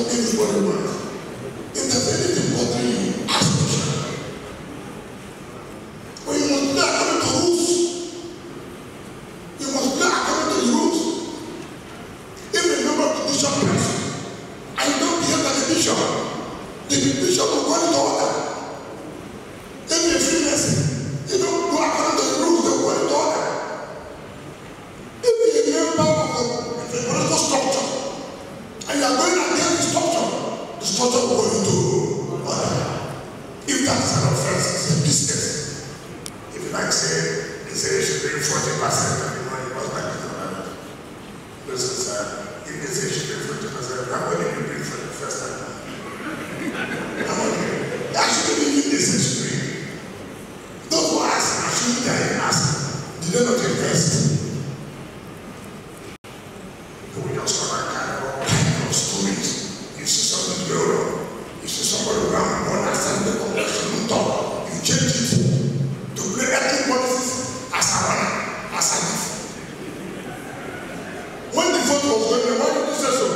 everybody work. If there's anything bothering you, ask question. But you must play according to rules. You must play according to the rules. If a member of the bishop person, and you don't behave like a bishop, the bishop will go into order. If you're a Freemason, you don't go according to the rules, they'll go into order. If you're a member of the political structure, and you are going against the structure will go into order. If that's an offense, it's a business. If you like say, they say you should bring 40% of the money, what's like it? This is, if they say you should bring 40%, how many you bring for the first time? How many? Actually, even they say you should bring. Those who ask, actually, they are asking. Did they not invest? We just come and kind of stories. You see something go wrong. You see somebody around, you understand the complexion, you talk, you change it to play ethnic policies as a runner, as a gift. When the vote was going, why did you say so?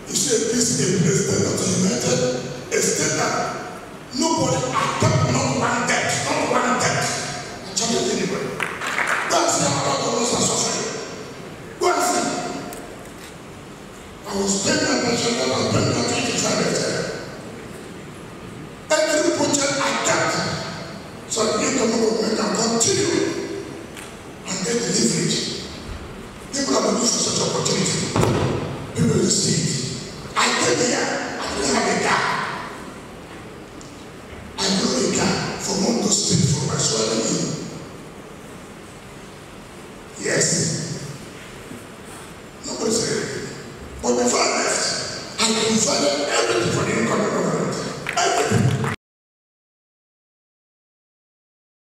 You see a state of the United, a state that nobody attacked, not one debt. I challenge anybody. Go and see how our governors are suffering. Go and see. I was paying attention and I was paying attention. Every project I get, so the income government can continue and get the leverage. People are looking for such opportunity. People will see it. I came here, I didn't have a car. I brought a car from Mondo State for my swelling. Yes. Nobody said anything. But before I left, I provided everything for the